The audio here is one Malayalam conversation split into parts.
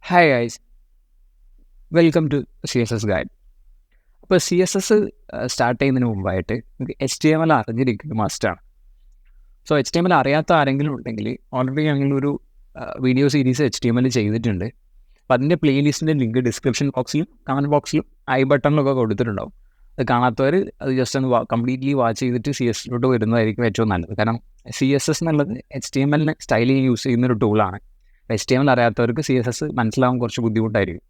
Hi guys, welcome to CSS Guide. അപ്പോൾ CSS സ്റ്റാർട്ട് ചെയ്യുന്നതിന് മുമ്പായിട്ട് നമുക്ക് HTML അറിഞ്ഞിരിക്കുന്നത് മസ്റ്റാണ്. സോ HTML അറിയാത്ത ആരെങ്കിലും ഉണ്ടെങ്കിൽ ഓൾറെഡി ഞങ്ങളൊരു വീഡിയോ സീരീസ് HTML ചെയ്തിട്ടുണ്ട്. അപ്പോൾ അതിൻ്റെ പ്ലേലിസ്റ്റിൻ്റെ ലിങ്ക് ഡിസ്ക്രിപ്ഷൻ ബോക്സിലും കമൻറ്റ് ബോക്സിലും ഐ ബട്ടണിലൊക്കെ കൊടുത്തിട്ടുണ്ടാവും. അത് കാണാത്തവർ അത് ജസ്റ്റ് ഒന്ന് കംപ്ലീറ്റ്ലി വാച്ച് ചെയ്തിട്ട് CSSലോട്ട് വരുന്നതായിരിക്കും ഏറ്റവും നല്ലത്. കാരണം CSS എന്നുള്ളത് HTMLനെ സ്റ്റൈൽ ചെയ്യാൻ യൂസ് ചെയ്യുന്നൊരു ടൂളാണ്. HTML അറിയാത്തവർക്ക് CSS മനസ്സിലാവാൻ കുറച്ച് ബുദ്ധിമുട്ടായിരിക്കും.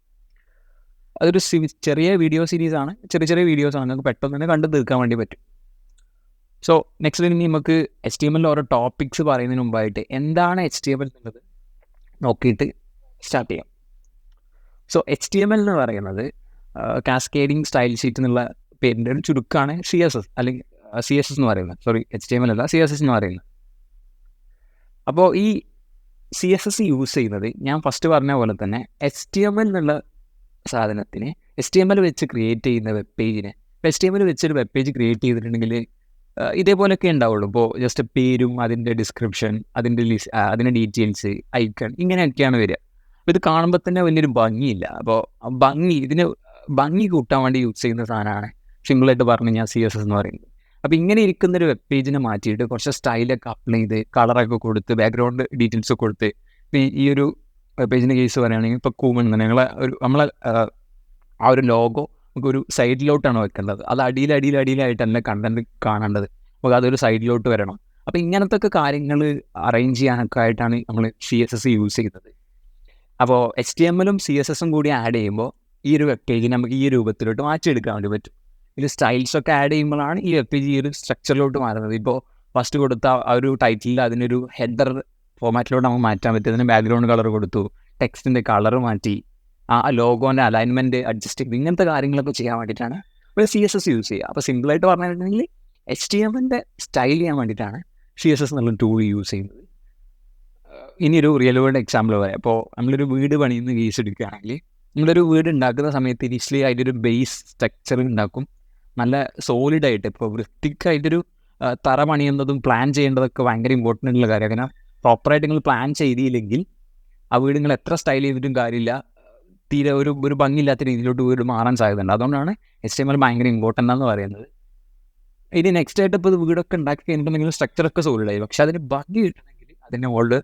അതൊരു ചെറിയ വീഡിയോ സീരീസാണ്, ചെറിയ വീഡിയോസാണ്, നമുക്ക് പെട്ടെന്ന് തന്നെ കണ്ടു തീർക്കാൻ വേണ്ടി പറ്റും. സോ നെക്സ്റ്റ് ഇനി നമുക്ക് HTML ഓരോ ടോപ്പിക്സ് പറയുന്നതിന് മുമ്പായിട്ട് എന്താണ് HTML എന്നുള്ളത് നോക്കിയിട്ട് സ്റ്റാർട്ട് ചെയ്യാം. സോ HTML എന്ന് പറയുന്നത് കാസ്കേഡിങ് സ്റ്റൈൽ ഷീറ്റ് എന്നുള്ള പേരിൻ്റെ ഒരു ചുരുക്കമാണ് CSS, അല്ലെങ്കിൽ CSS എന്ന് പറയുന്നത്. HTML അല്ല, CSS എന്ന് പറയുന്നത്. അപ്പോൾ ഈ CSS യൂസ് ചെയ്യുന്നത് ഞാൻ ഫസ്റ്റ് പറഞ്ഞ പോലെ തന്നെ HTML എന്നുള്ള സാധനത്തിന് HTML വെച്ച് ക്രിയേറ്റ് ചെയ്യുന്ന വെബ് പേജിനെ HTML വെച്ചൊരു വെബ് പേജ് ക്രിയേറ്റ് ചെയ്തിട്ടുണ്ടെങ്കിൽ ഇതേപോലെയൊക്കെ ഉണ്ടാവുള്ളൂ. ഇപ്പോൾ ജസ്റ്റ് പേരും അതിൻ്റെ ഡിസ്ക്രിപ്ഷൻ, അതിൻ്റെ ഡീറ്റെയിൽസ്, ഐക്കൺ, ഇങ്ങനെയൊക്കെയാണ് വരിക. അപ്പോൾ ഇത് കാണുമ്പോൾ തന്നെ വലിയൊരു ഭംഗിയില്ല. അപ്പോൾ ഇതിന് ഭംഗി കൂട്ടാൻ വേണ്ടി യൂസ് ചെയ്യുന്ന സാധനമാണ് സിമ്പിളായിട്ട് പറഞ്ഞു കഴിഞ്ഞാൽ CSS എന്ന് പറയുന്നത്. അപ്പോൾ ഇങ്ങനെ ഇരിക്കുന്നൊരു വെബ് പേജിനെ മാറ്റിയിട്ട് കുറച്ച് സ്റ്റൈലൊക്കെ അപ്ലൈ ചെയ്ത് കളറൊക്കെ കൊടുത്ത് ബാക്ക്ഗ്രൗണ്ട് ഡീറ്റെയിൽസ് ഒക്കെ കൊടുത്ത് ഈ ഒരു വെബ് പേജിൻ്റെ കേസ് പറയുകയാണെങ്കിൽ ഇപ്പോൾ കൂമൺ തന്നെ നമ്മളെ ആ ഒരു ലോഗോ നമുക്കൊരു സൈഡിലോട്ടാണ് വെക്കേണ്ടത്. അത് അടിയിലായിട്ടല്ല കണ്ടന്റ് കാണേണ്ടത്. അപ്പോൾ അതൊരു സൈഡിലോട്ട് വരണം. അപ്പോൾ ഇങ്ങനത്തെ ഒക്കെ കാര്യങ്ങൾ അറേഞ്ച് ചെയ്യാനൊക്കെ ആയിട്ടാണ് നമ്മൾ CSS യൂസ് ചെയ്യുന്നത്. അപ്പോൾ HTMLും CSSും കൂടി ആഡ് ചെയ്യുമ്പോൾ ഈ ഒരു വെബ് പേജിന് നമുക്ക് ഈ രൂപത്തിലോട്ട് മാറ്റിയെടുക്കാൻ വേണ്ടി പറ്റും. ഇതിൽ സ്റ്റൈൽസൊക്കെ ആഡ് ചെയ്യുമ്പോഴാണ് ഈ വെബ് പേജ് ഈ ഒരു സ്ട്രക്ചറിലോട്ട് മാറുന്നത്. ഇപ്പോൾ ഫസ്റ്റ് കൊടുത്ത ആ ഒരു ടൈറ്റിലിൽ അതിനൊരു ഹെഡർ ഫോമാറ്റിലോട്ട് നമുക്ക് മാറ്റാൻ പറ്റും. അതിന് ബാക്ക്ഗ്രൗണ്ട് കളർ കൊടുത്തു, ടെക്സ്റ്റിൻ്റെ കളർ മാറ്റി, ആ ലോഗോൻ്റെ അലൈൻമെൻറ്റ് അഡ്ജസ്റ്റ് ചെയ്ത്, ഇങ്ങനത്തെ കാര്യങ്ങളൊക്കെ ചെയ്യാൻ വേണ്ടിയിട്ടാണ് ഒരു CSS യൂസ് ചെയ്യുക. അപ്പോൾ സിമ്പിളായിട്ട് പറഞ്ഞിട്ടുണ്ടെങ്കിൽ HTMLൻ്റെ സ്റ്റൈൽ ചെയ്യാൻ വേണ്ടിയിട്ടാണ് CSS എന്നുള്ള ടൂൾ യൂസ് ചെയ്യുന്നത്. ഇനിയൊരു റിയൽ വേൾഡ് എക്സാമ്പിൾ പറയാം. അപ്പോൾ നമ്മളൊരു വീട് പണിയുന്ന കേസ് എടുക്കുകയാണെങ്കിൽ നമ്മളൊരു വീട് ഉണ്ടാക്കുന്ന സമയത്ത് ഇനിഷ്യലി അതിൻ്റെ ഒരു ബേസ് സ്ട്രക്ചർ ഉണ്ടാക്കും, നല്ല സോളിഡായിട്ട്. ഇപ്പോൾ വൃത്തിക്കായിട്ടൊരു തറ പണിയുന്നതും പ്ലാൻ ചെയ്യേണ്ടതൊക്കെ ഭയങ്കര ഇമ്പോർട്ടൻ്റ് ആയിട്ടുള്ള കാര്യമാണ്. കാരണം പ്രോപ്പറായിട്ട് നിങ്ങൾ പ്ലാൻ ചെയ്തില്ലെങ്കിൽ ആ വീട് നിങ്ങൾ എത്ര സ്റ്റൈൽ ചെയ്തിട്ടും കാര്യമില്ല, തീരെ ഒരു ഭംഗിയില്ലാത്ത രീതിയിലോട്ട് വീട് മാറാൻ സാധ്യതയുണ്ട്. അതുകൊണ്ടാണ് HTML ഭയങ്കര ഇമ്പോർട്ടൻ്റ് എന്ന് പറയുന്നത്. ഇനി നെക്സ്റ്റ് ആയിട്ട് ഇപ്പോൾ വീടൊക്കെ ഉണ്ടാക്കി കഴിഞ്ഞിട്ടുണ്ടെങ്കിൽ സ്ട്രക്ചറൊക്കെ സോളിഡായി, പക്ഷേ അതിന് ഭംഗി കിട്ടണമെങ്കിൽ അതിൻ്റെ മുകളിൽ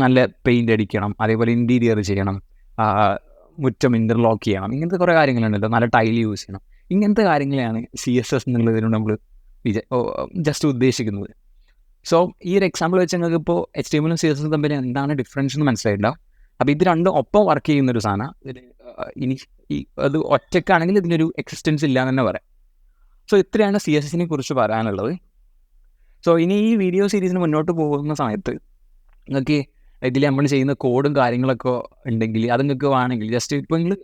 നല്ല പെയിൻ്റ് അടിക്കണം, അതേപോലെ ഇൻറ്റീരിയർ ചെയ്യണം, മുറ്റം ഇൻ്റർലോക്ക് ചെയ്യണം, ഇങ്ങനത്തെ കുറേ കാര്യങ്ങളുണ്ടല്ലോ, നല്ല ടൈൽ യൂസ് ചെയ്യണം. ഇങ്ങനത്തെ കാര്യങ്ങളെയാണ് CSS എന്നുള്ളതിനോട് നമ്മൾ ജസ്റ്റ് ഉദ്ദേശിക്കുന്നത്. സോ ഈ ഒരു എക്സാമ്പിൾ വെച്ച് ഞങ്ങൾക്ക് ഇപ്പോൾ HTMLും CSSും തമ്മിൽ എന്താണ് ഡിഫറൻസ് എന്ന് മനസ്സിലായിട്ടുണ്ടാവും. അപ്പോൾ ഇത് രണ്ടും ഒപ്പം വർക്ക് ചെയ്യുന്നൊരു സാധനം. ഇനി അത് ഒറ്റയ്ക്കാണെങ്കിൽ ഇതിനൊരു എക്സിസ്റ്റൻസ് ഇല്ല എന്ന് തന്നെ പറയാം. സോ ഇത്രയാണ് CSSനെ കുറിച്ച് പറയാനുള്ളത്. സോ ഇനി ഈ വീഡിയോ സീരീസിന് മുന്നോട്ട് പോകുന്ന സമയത്ത് നിങ്ങൾക്ക് ഇതിൽ നമ്മൾ ചെയ്യുന്ന കോഡും കാര്യങ്ങളൊക്കെ ഉണ്ടെങ്കിൽ അത് നിങ്ങൾക്ക് വേണമെങ്കിൽ ജസ്റ്റ് ഇപ്പോൾ നിങ്ങൾ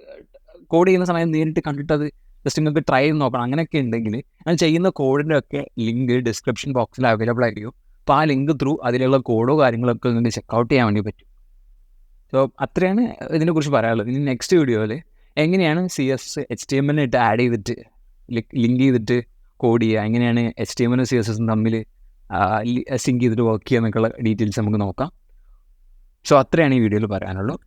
കോഡ് ചെയ്യുന്ന സമയത്ത് നേരിട്ട് കണ്ടിട്ട് അത് ജസ്റ്റ് നിങ്ങൾക്ക് ട്രൈ ചെയ്ത് നോക്കണം. അങ്ങനെയൊക്കെ ഉണ്ടെങ്കിൽ അത് ചെയ്യുന്ന കോഡിൻ്റെ ഒക്കെ ലിങ്ക് ഡിസ്ക്രിപ്ഷൻ ബോക്സിൽ അവൈലബിൾ ആയിരിക്കും. അപ്പോൾ ആ ലിങ്ക് ത്രൂ അതിലുള്ള കോഡോ കാര്യങ്ങളൊക്കെ നിങ്ങൾക്ക് ചെക്കൗട്ട് ചെയ്യാൻ വേണ്ടി പറ്റും. സോ അത്രയാണ് ഇതിനെക്കുറിച്ച് പറയാനുള്ളത്. ഇനി നെക്സ്റ്റ് വീഡിയോയിൽ എങ്ങനെയാണ് CSS HTMLനായിട്ട് ആഡ് ചെയ്തിട്ട് ലിങ്ക് ചെയ്തിട്ട് കോഡ് ചെയ്യുക, എങ്ങനെയാണ് HTMLും CSSും തമ്മിൽ സിങ്ക് ചെയ്തിട്ട് വർക്ക് ചെയ്യുക എന്നൊക്കെയുള്ള ഡീറ്റെയിൽസ് നമുക്ക് നോക്കാം. സോ അത്രയാണ് ഈ വീഡിയോയിൽ പറയാനുള്ളൂ.